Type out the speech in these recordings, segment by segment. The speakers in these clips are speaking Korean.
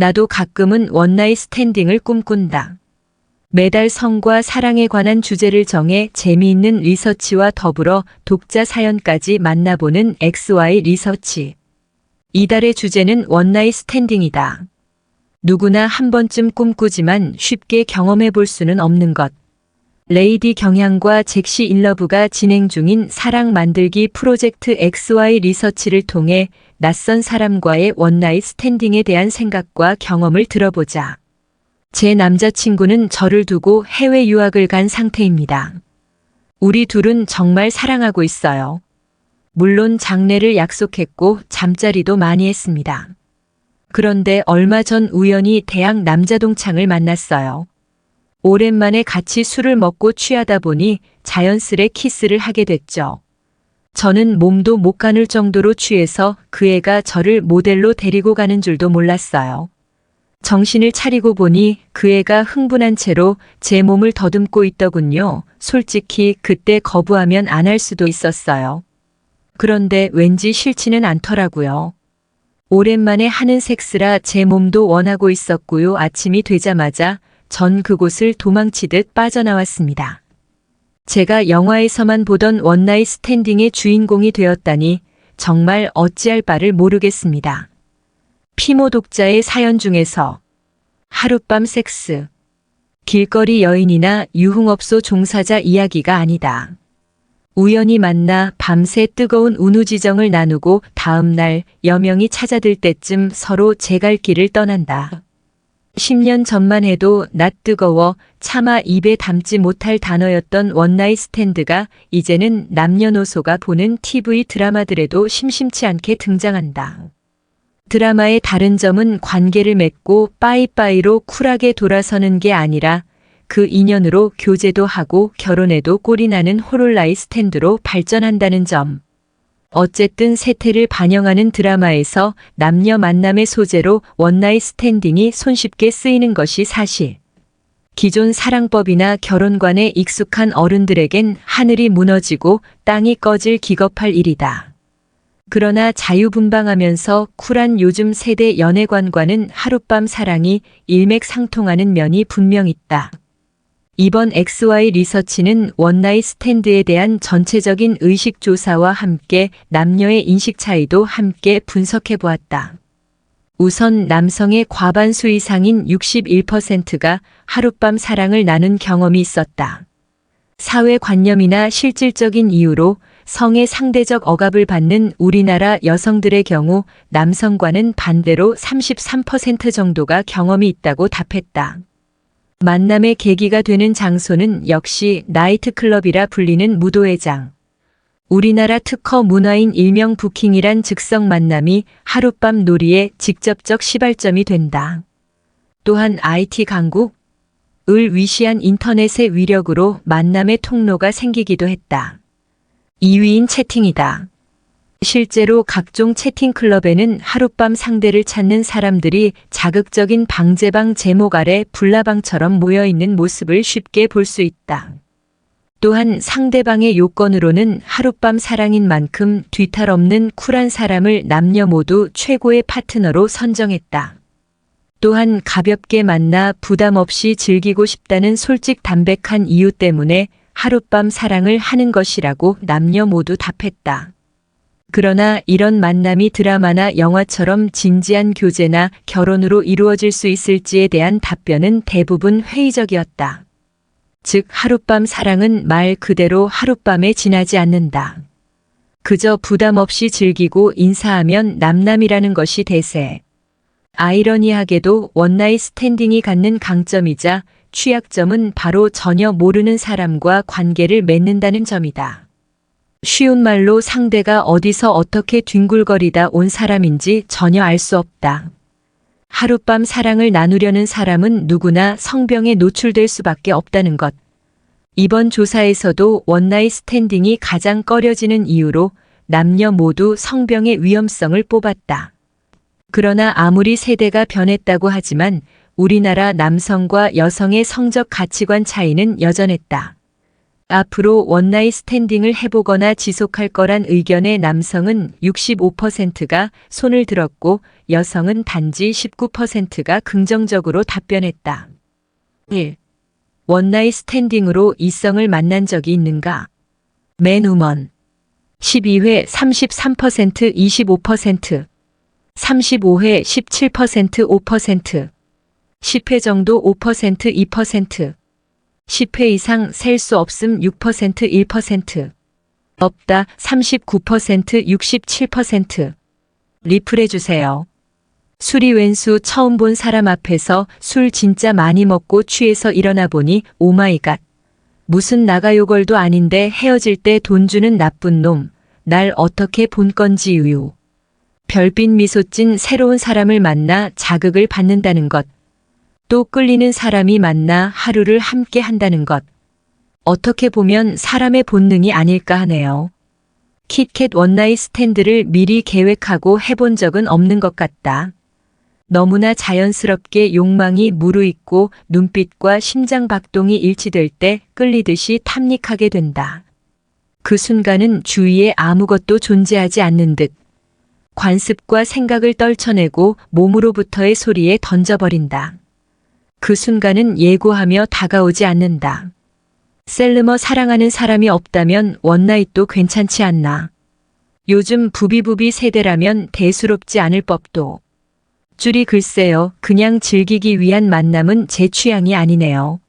나도 가끔은 원나잇 스탠딩을 꿈꾼다. 매달 성과 사랑에 관한 주제를 정해 재미있는 리서치와 더불어 독자 사연까지 만나보는 XY 리서치. 이달의 주제는 원나잇 스탠딩이다. 누구나 한 번쯤 꿈꾸지만 쉽게 경험해 볼 수는 없는 것. 레이디 경향과 잭시 일러브가 진행 중인 사랑 만들기 프로젝트 XY 리서치를 통해 낯선 사람과의 원나잇 스탠딩에 대한 생각과 경험을 들어보자. 제 남자친구는 저를 두고 해외 유학을 간 상태입니다. 우리 둘은 정말 사랑하고 있어요. 물론 장례를 약속했고 잠자리도 많이 했습니다. 그런데 얼마 전 우연히 대학 남자 동창을 만났어요. 오랜만에 같이 술을 먹고 취하다 보니 자연스레 키스를 하게 됐죠. 저는 몸도 못 가눌 정도로 취해서 그 애가 저를 모델로 데리고 가는 줄도 몰랐어요. 정신을 차리고 보니 그 애가 흥분한 채로 제 몸을 더듬고 있더군요. 솔직히 그때 거부하면 안 할 수도 있었어요. 그런데 왠지 싫지는 않더라고요. 오랜만에 하는 섹스라 제 몸도 원하고 있었고요. 아침이 되자마자 전 그곳을 도망치듯 빠져나왔습니다. 제가 영화에서만 보던 원나잇 스탠딩의 주인공이 되었다니 정말 어찌할 바를 모르겠습니다. 피모 독자의 사연 중에서 하룻밤 섹스, 길거리 여인이나 유흥업소 종사자 이야기가 아니다. 우연히 만나 밤새 뜨거운 운우지정을 나누고 다음 날 여명이 찾아들 때쯤 서로 제 갈 길을 떠난다. 10년 전만 해도 낯 뜨거워 차마 입에 담지 못할 단어였던 원나잇 스탠드가 이제는 남녀노소가 보는 TV 드라마들에도 심심치 않게 등장한다. 드라마의 다른 점은 관계를 맺고 빠이빠이로 쿨하게 돌아서는 게 아니라 그 인연으로 교제도 하고 결혼에도 꼴이 나는 호롤라이 스탠드로 발전한다는 점. 어쨌든 세태를 반영하는 드라마에서 남녀 만남의 소재로 원나잇 스탠딩이 손쉽게 쓰이는 것이 사실. 기존 사랑법이나 결혼관에 익숙한 어른들에겐 하늘이 무너지고 땅이 꺼질 기겁할 일이다. 그러나 자유분방하면서 쿨한 요즘 세대 연애관과는 하룻밤 사랑이 일맥상통하는 면이 분명 있다. 이번 XY 리서치는 원나잇 스탠드에 대한 전체적인 의식조사와 함께 남녀의 인식 차이도 함께 분석해 보았다. 우선 남성의 과반수 이상인 61%가 하룻밤 사랑을 나눈 경험이 있었다. 사회관념이나 실질적인 이유로 성의 상대적 억압을 받는 우리나라 여성들의 경우 남성과는 반대로 33% 정도가 경험이 있다고 답했다. 만남의 계기가 되는 장소는 역시 나이트클럽이라 불리는 무도회장. 우리나라 특허 문화인 일명 부킹이란 즉석 만남이 하룻밤 놀이의 직접적 시발점이 된다. 또한 IT 강국을 위시한 인터넷의 위력으로 만남의 통로가 생기기도 했다. 2위인 채팅이다. 실제로 각종 채팅 클럽에는 하룻밤 상대를 찾는 사람들이 자극적인 방제방 제목 아래 불나방처럼 모여있는 모습을 쉽게 볼 수 있다. 또한 상대방의 요건으로는 하룻밤 사랑인 만큼 뒤탈 없는 쿨한 사람을 남녀 모두 최고의 파트너로 선정했다. 또한 가볍게 만나 부담 없이 즐기고 싶다는 솔직 담백한 이유 때문에 하룻밤 사랑을 하는 것이라고 남녀 모두 답했다. 그러나 이런 만남이 드라마나 영화처럼 진지한 교제나 결혼으로 이루어질 수 있을지에 대한 답변은 대부분 회의적이었다. 즉 하룻밤 사랑은 말 그대로 하룻밤에 지나지 않는다. 그저 부담 없이 즐기고 인사하면 남남이라는 것이 대세. 아이러니하게도 원나잇 스탠딩이 갖는 강점이자 취약점은 바로 전혀 모르는 사람과 관계를 맺는다는 점이다. 쉬운 말로 상대가 어디서 어떻게 뒹굴거리다 온 사람인지 전혀 알 수 없다. 하룻밤 사랑을 나누려는 사람은 누구나 성병에 노출될 수밖에 없다는 것. 이번 조사에서도 원나잇 스탠딩이 가장 꺼려지는 이유로 남녀 모두 성병의 위험성을 뽑았다. 그러나 아무리 세대가 변했다고 하지만 우리나라 남성과 여성의 성적 가치관 차이는 여전했다. 앞으로 원나잇 스탠딩을 해보거나 지속할 거란 의견의 남성은 65%가 손을 들었고 여성은 단지 19%가 긍정적으로 답변했다. 1. 원나잇 스탠딩으로 이성을 만난 적이 있는가? 맨우먼 12회 33% 25%, 35회 17% 5%, 10회 정도 5% 2%, 10회 이상 셀 수 없음 6% 1%, 없다 39% 67%. 리플해주세요. 술이 웬수 처음 본 사람 앞에서 술 진짜 많이 먹고 취해서 일어나 보니 오마이갓. 무슨 나가요걸도 아닌데 헤어질 때 돈 주는 나쁜 놈. 날 어떻게 본 건지 유유. 별빛 미소 찐 새로운 사람을 만나 자극을 받는다는 것. 또 끌리는 사람이 만나 하루를 함께 한다는 것. 어떻게 보면 사람의 본능이 아닐까 하네요. 킷캣 원나잇 스탠드를 미리 계획하고 해본 적은 없는 것 같다. 너무나 자연스럽게 욕망이 무르익고 눈빛과 심장 박동이 일치될 때 끌리듯이 탐닉하게 된다. 그 순간은 주위에 아무것도 존재하지 않는 듯 관습과 생각을 떨쳐내고 몸으로부터의 소리에 던져버린다. 그 순간은 예고하며 다가오지 않는다. 셀르머 사랑하는 사람이 없다면 원나잇도 괜찮지 않나. 요즘 부비부비 세대라면 대수롭지 않을 법도. 줄이 글쎄요, 그냥 즐기기 위한 만남은 제 취향이 아니네요.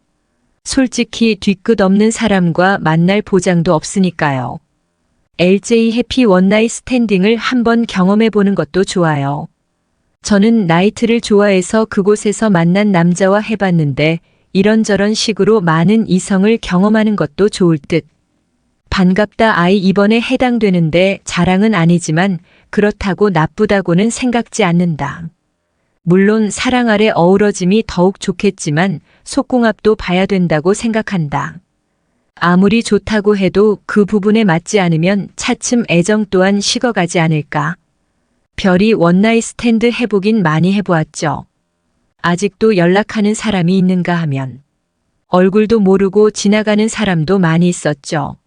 솔직히 뒤끝 없는 사람과 만날 보장도 없으니까요. LJ 해피 원나잇 스탠딩을 한번 경험해보는 것도 좋아요. 저는 나이트를 좋아해서 그곳에서 만난 남자와 해봤는데 이런저런 식으로 많은 이성을 경험하는 것도 좋을 듯. 반갑다 아이 이번에 해당되는데 자랑은 아니지만 그렇다고 나쁘다고는 생각지 않는다. 물론 사랑 아래 어우러짐이 더욱 좋겠지만 속궁합도 봐야 된다고 생각한다. 아무리 좋다고 해도 그 부분에 맞지 않으면 차츰 애정 또한 식어가지 않을까. 별이 원나잇 스탠드 해보긴 많이 해보았죠. 아직도 연락하는 사람이 있는가 하면 얼굴도 모르고 지나가는 사람도 많이 있었죠.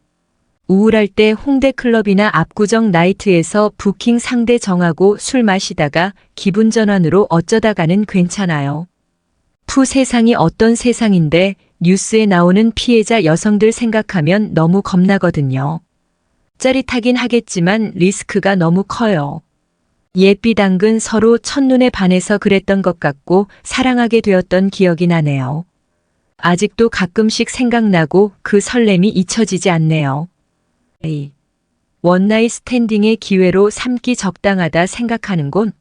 우울할 때 홍대 클럽이나 압구정 나이트에서 부킹 상대 정하고 술 마시다가 기분 전환으로 어쩌다가는 괜찮아요. 세상이 어떤 세상인데 뉴스에 나오는 피해자 여성들 생각하면 너무 겁나거든요. 짜릿하긴 하겠지만 리스크가 너무 커요. 예삐당근 서로 첫눈에 반해서 그랬던 것 같고 사랑하게 되었던 기억이 나네요. 아직도 가끔씩 생각나고 그 설렘이 잊혀지지 않네요. 원나잇 스탠딩의 기회로 삼기 적당하다 생각하는 곳.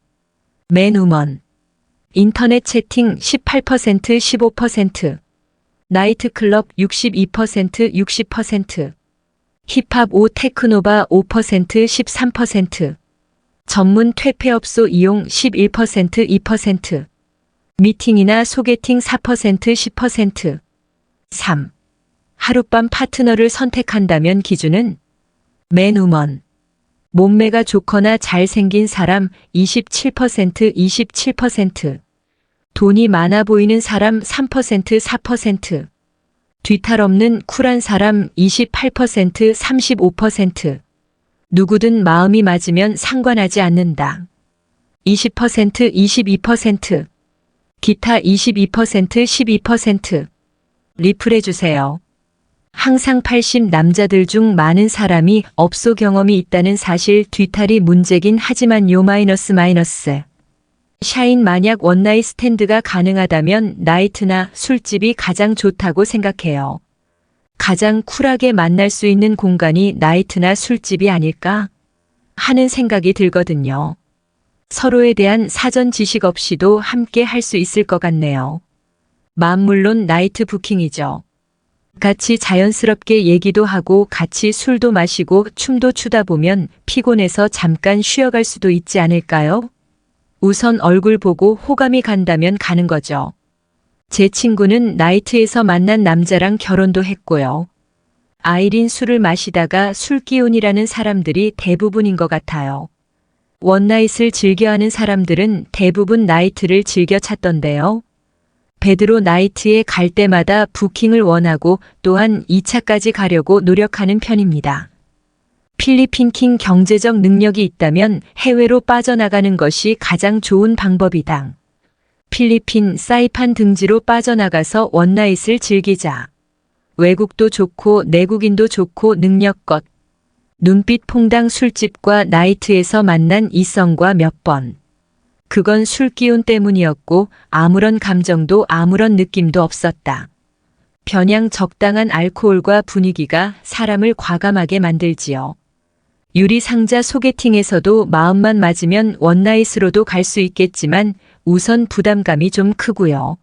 맨우먼. 인터넷 채팅 18% 15%. 나이트클럽 62% 60%. 힙합 5 테크노바 5% 13%. 전문 퇴폐업소 이용 11% 2%. 미팅이나 소개팅 4% 10%. 3. 하룻밤 파트너를 선택한다면 기준은 맨우먼. 몸매가 좋거나 잘생긴 사람 27% 27%. 돈이 많아 보이는 사람 3% 4%. 뒤탈 없는 쿨한 사람 28% 35%. 누구든 마음이 맞으면 상관하지 않는다. 20% 22%. 기타 22% 12%. 리플해주세요. 항상 80 남자들 중 많은 사람이 업소 경험이 있다는 사실 뒤탈이 문제긴 하지만 요 마이너스. 샤인 만약 원나잇 스탠드가 가능하다면 나이트나 술집이 가장 좋다고 생각해요. 가장 쿨하게 만날 수 있는 공간이 나이트나 술집이 아닐까 하는 생각이 들거든요. 서로에 대한 사전 지식 없이도 함께 할 수 있을 것 같네요. 물론 나이트 부킹이죠. 같이 자연스럽게 얘기도 하고 같이 술도 마시고 춤도 추다 보면 피곤해서 잠깐 쉬어갈 수도 있지 않을까요? 우선 얼굴 보고 호감이 간다면 가는 거죠. 제 친구는 나이트에서 만난 남자랑 결혼도 했고요. 아이린 술을 마시다가 술기운이라는 사람들이 대부분인 것 같아요. 원나잇을 즐겨하는 사람들은 대부분 나이트를 즐겨 찾던데요. 베드로 나이트에 갈 때마다 부킹을 원하고 또한 2차까지 가려고 노력하는 편입니다. 필리핀 킹 경제적 능력이 있다면 해외로 빠져나가는 것이 가장 좋은 방법이다. 필리핀 사이판 등지로 빠져나가서 원나잇을 즐기자. 외국도 좋고 내국인도 좋고 능력껏. 눈빛 퐁당 술집과 나이트에서 만난 이성과 몇 번. 그건 술 기운 때문이었고 아무런 감정도 아무런 느낌도 없었다. 겨냥 적당한 알코올과 분위기가 사람을 과감하게 만들지요. 유리상자 소개팅에서도 마음만 맞으면 원나잇으로도 갈 수 있겠지만 우선 부담감이 좀 크고요.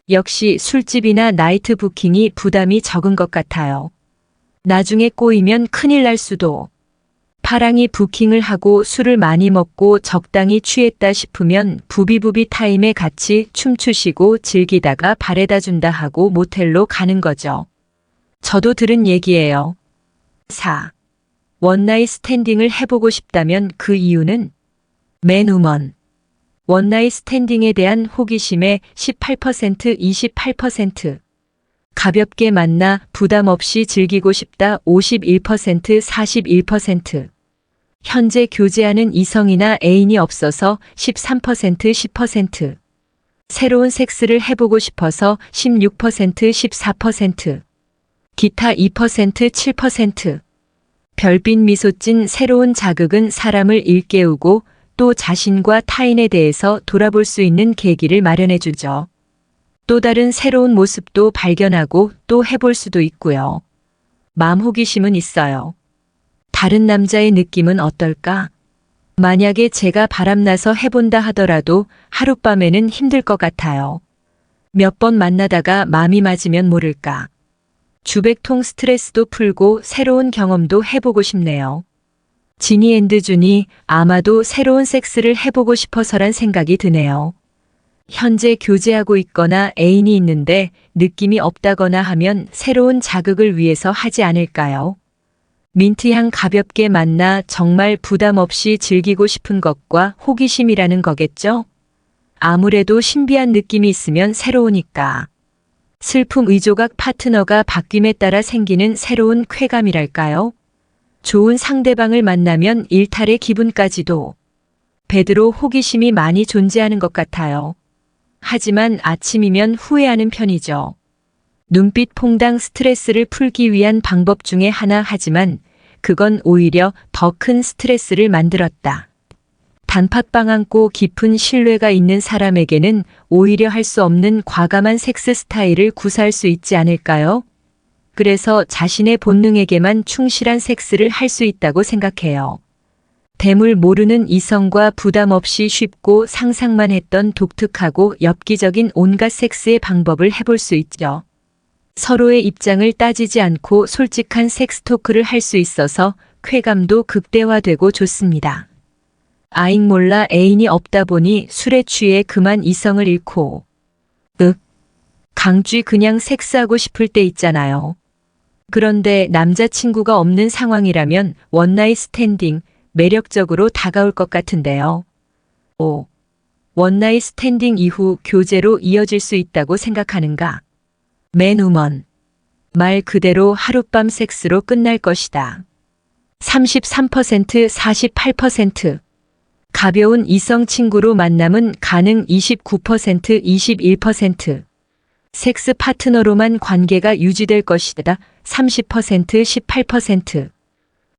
역시 술집이나 나이트 부킹이 부담이 적은 것 같아요. 나중에 꼬이면 큰일 날 수도. 파랑이 부킹을 하고 술을 많이 먹고 적당히 취했다 싶으면 부비부비 타임에 같이 춤추시고 즐기다가 바래다 준다 하고 모텔로 가는 거죠. 저도 들은 얘기예요. 4. 원나잇 스탠딩을 해보고 싶다면 그 이유는 맨우먼. 원나잇 스탠딩에 대한 호기심의 18%, 28%. 가볍게 만나 부담 없이 즐기고 싶다 51%, 41%. 현재 교제하는 이성이나 애인이 없어서 13%, 10%. 새로운 섹스를 해보고 싶어서 16%, 14%. 기타 2%, 7%. 별빛 미소 찐 새로운 자극은 사람을 일깨우고 또 자신과 타인에 대해서 돌아볼 수 있는 계기를 마련해주죠. 또 다른 새로운 모습도 발견하고 또 해볼 수도 있고요. 마음 호기심은 있어요. 다른 남자의 느낌은 어떨까? 만약에 제가 바람나서 해본다 하더라도 하룻밤에는 힘들 것 같아요. 몇 번 만나다가 마음이 맞으면 모를까. 주백통 스트레스도 풀고 새로운 경험도 해보고 싶네요. 지니 앤드 준이 아마도 새로운 섹스를 해보고 싶어서란 생각이 드네요. 현재 교제하고 있거나 애인이 있는데 느낌이 없다거나 하면 새로운 자극을 위해서 하지 않을까요? 민트향 가볍게 만나 정말 부담 없이 즐기고 싶은 것과 호기심이라는 거겠죠? 아무래도 신비한 느낌이 있으면 새로우니까. 슬픔 의조각 파트너가 바뀜에 따라 생기는 새로운 쾌감이랄까요? 좋은 상대방을 만나면 일탈의 기분까지도. 베드로 호기심이 많이 존재하는 것 같아요. 하지만 아침이면 후회하는 편이죠. 눈빛 퐁당 스트레스를 풀기 위한 방법 중에 하나 하지만 그건 오히려 더 큰 스트레스를 만들었다. 단팥빵 안고 깊은 신뢰가 있는 사람에게는 오히려 할 수 없는 과감한 섹스 스타일을 구사할 수 있지 않을까요? 그래서 자신의 본능에게만 충실한 섹스를 할 수 있다고 생각해요. 댐을 모르는 이성과 부담 없이 쉽고 상상만 했던 독특하고 엽기적인 온갖 섹스의 방법을 해볼 수 있죠. 서로의 입장을 따지지 않고 솔직한 섹스 토크를 할 수 있어서 쾌감도 극대화되고 좋습니다. 아잉 몰라 애인이 없다 보니 술에 취해 그만 이성을 잃고 강쥐 그냥 섹스하고 싶을 때 있잖아요. 그런데 남자친구가 없는 상황이라면 원나잇 스탠딩 매력적으로 다가올 것 같은데요. 5. 원나잇 스탠딩 이후 교제로 이어질 수 있다고 생각하는가? 맨우먼. 말 그대로 하룻밤 섹스로 끝날 것이다. 33%, 48%. 가벼운 이성 친구로 만남은 가능 29%, 21%. 섹스 파트너로만 관계가 유지될 것이다. 30%, 18%.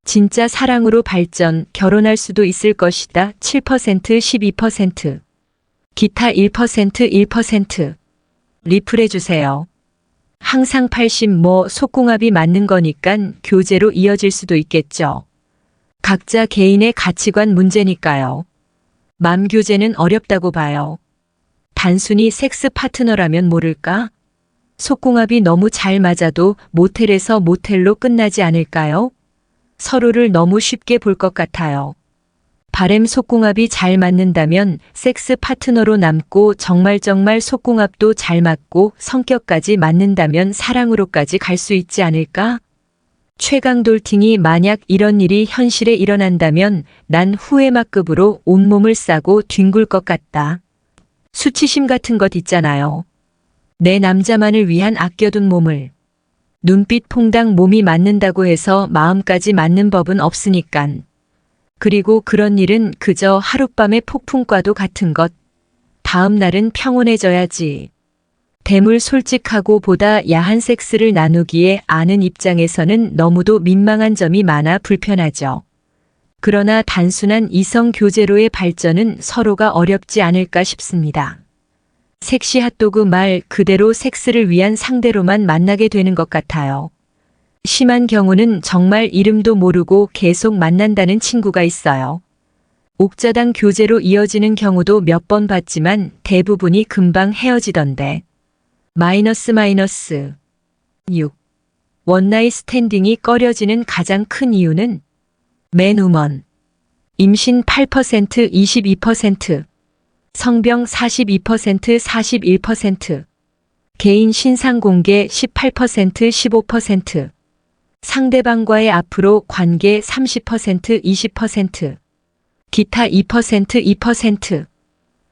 진짜 사랑으로 발전, 결혼할 수도 있을 것이다. 7%, 12%. 기타 1%, 1%. 리플해주세요. 항상 80 속궁합이 맞는 거니깐 교제로 이어질 수도 있겠죠. 각자 개인의 가치관 문제니까요. 맘교제는 어렵다고 봐요. 단순히 섹스 파트너라면 모를까? 속궁합이 너무 잘 맞아도 모텔에서 모텔로 끝나지 않을까요? 서로를 너무 쉽게 볼 것 같아요. 바램 속궁합이 잘 맞는다면 섹스 파트너로 남고 정말 속궁합도 잘 맞고 성격까지 맞는다면 사랑으로까지 갈 수 있지 않을까? 최강돌팅이 만약 이런 일이 현실에 일어난다면 난 후회막급으로 온몸을 싸고 뒹굴 것 같다. 수치심 같은 것 있잖아요. 내 남자만을 위한 아껴둔 몸을. 눈빛 퐁당 몸이 맞는다고 해서 마음까지 맞는 법은 없으니깐. 그리고 그런 일은 그저 하룻밤의 폭풍과도 같은 것. 다음 날은 평온해져야지. 대물 솔직하고 보다 야한 섹스를 나누기에 아는 입장에서는 너무도 민망한 점이 많아 불편하죠. 그러나 단순한 이성 교제로의 발전은 서로가 어렵지 않을까 싶습니다. 섹시 핫도그 말 그대로 섹스를 위한 상대로만 만나게 되는 것 같아요. 심한 경우는 정말 이름도 모르고 계속 만난다는 친구가 있어요. 옥자당 교제로 이어지는 경우도 몇 번 봤지만 대부분이 금방 헤어지던데. 마이너스 6. 원나잇 스탠딩이 꺼려지는 가장 큰 이유는 맨우먼. 임신 8% 22%, 성병 42% 41%, 개인 신상 공개 18% 15%, 상대방과의 앞으로 관계 30% 20%, 기타 2% 2%.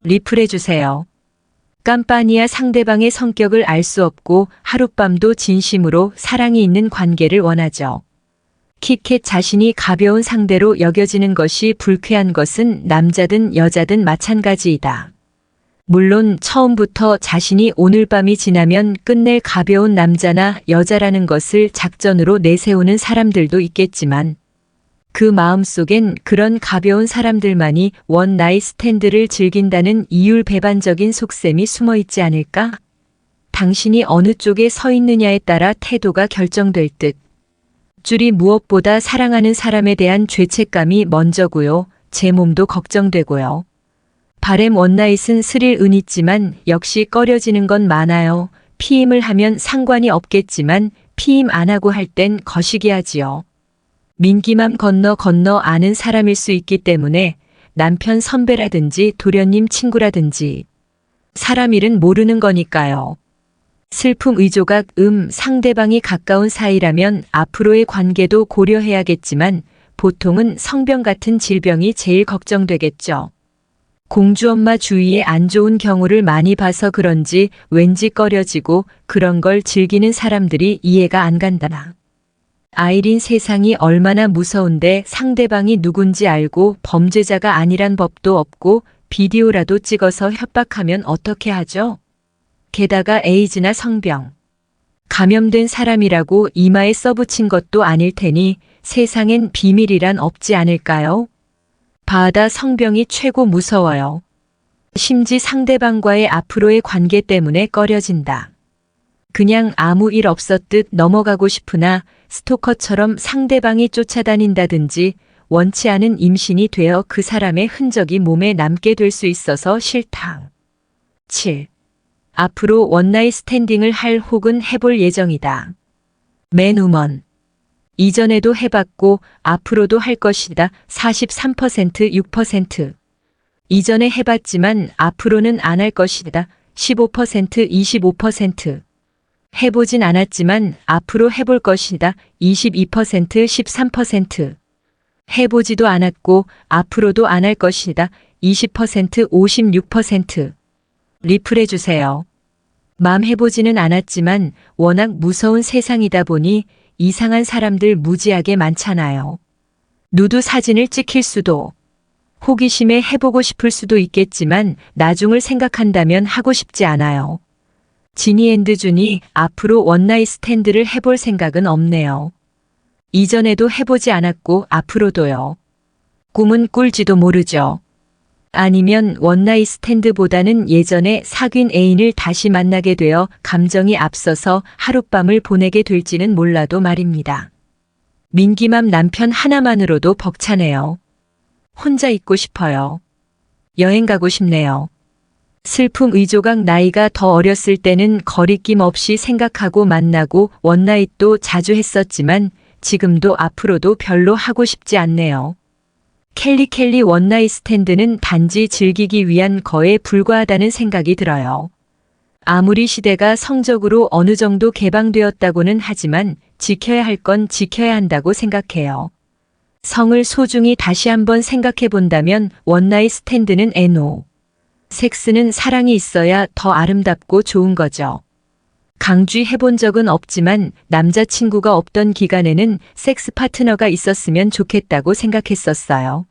리플해주세요. 깜빠니아 상대방의 성격을 알 수 없고 하룻밤도 진심으로 사랑이 있는 관계를 원하죠. 키캣 자신이 가벼운 상대로 여겨지는 것이 불쾌한 것은 남자든 여자든 마찬가지이다. 물론 처음부터 자신이 오늘 밤이 지나면 끝낼 가벼운 남자나 여자라는 것을 작전으로 내세우는 사람들도 있겠지만 그 마음속엔 그런 가벼운 사람들만이 원나잇 스탠드를 즐긴다는 이율배반적인 속셈이 숨어 있지 않을까? 당신이 어느 쪽에 서 있느냐에 따라 태도가 결정될 듯. 줄이 무엇보다 사랑하는 사람에 대한 죄책감이 먼저고요. 제 몸도 걱정되고요. 바램 원나잇은 스릴 있지만 역시 꺼려지는 건 많아요. 피임을 하면 상관이 없겠지만 피임 안 하고 할 땐 거시기하지요. 민기맘 건너 아는 사람일 수 있기 때문에 남편 선배라든지 도련님 친구라든지 사람 일은 모르는 거니까요. 슬픔 의조각 상대방이 가까운 사이라면 앞으로의 관계도 고려해야겠지만 보통은 성병 같은 질병이 제일 걱정되겠죠. 공주 엄마 주위에 안 좋은 경우를 많이 봐서 그런지 왠지 꺼려지고 그런 걸 즐기는 사람들이 이해가 안 간다. 아이린 세상이 얼마나 무서운데 상대방이 누군지 알고 범죄자가 아니란 법도 없고 비디오라도 찍어서 협박하면 어떻게 하죠? 게다가 에이즈나 성병. 감염된 사람이라고 이마에 써붙인 것도 아닐 테니 세상엔 비밀이란 없지 않을까요? 바다 성병이 최고 무서워요. 심지 상대방과의 앞으로의 관계 때문에 꺼려진다. 그냥 아무 일 없었듯 넘어가고 싶으나 스토커처럼 상대방이 쫓아다닌다든지 원치 않은 임신이 되어 그 사람의 흔적이 몸에 남게 될 수 있어서 싫다. 7. 앞으로 원나잇 스탠딩을 할 혹은 해볼 예정이다. 맨우먼. 이전에도 해봤고 앞으로도 할 것이다. 43% 6%. 이전에 해봤지만 앞으로는 안 할 것이다. 15% 25%. 해보진 않았지만 앞으로 해볼 것이다. 22% 13%. 해보지도 않았고 앞으로도 안 할 것이다. 20% 56%. 리플해주세요. 맘 해보지는 않았지만 워낙 무서운 세상이다 보니 이상한 사람들 무지하게 많잖아요. 누드 사진을 찍힐 수도. 호기심에 해보고 싶을 수도 있겠지만 나중을 생각한다면 하고 싶지 않아요. 지니 앤드 준이 앞으로 원나잇 스탠드를 해볼 생각은 없네요. 이전에도 해보지 않았고 앞으로도요. 꿈은 꿀지도 모르죠. 아니면 원나잇 스탠드보다는 예전에 사귄 애인을 다시 만나게 되어 감정이 앞서서 하룻밤을 보내게 될지는 몰라도 말입니다. 민기맘 남편 하나만으로도 벅차네요. 혼자 있고 싶어요. 여행 가고 싶네요. 슬픔 의조각 나이가 더 어렸을 때는 거리낌 없이 생각하고 만나고 원나잇도 자주 했었지만 지금도 앞으로도 별로 하고 싶지 않네요. 켈리 원나잇 스탠드는 단지 즐기기 위한 거에 불과하다는 생각이 들어요. 아무리 시대가 성적으로 어느 정도 개방되었다고는 하지만 지켜야 할 건 지켜야 한다고 생각해요. 성을 소중히 다시 한번 생각해 본다면 원나잇 스탠드는 NO. 섹스는 사랑이 있어야 더 아름답고 좋은 거죠. 강쥐해본 적은 없지만 남자친구가 없던 기간에는 섹스 파트너가 있었으면 좋겠다고 생각했었어요.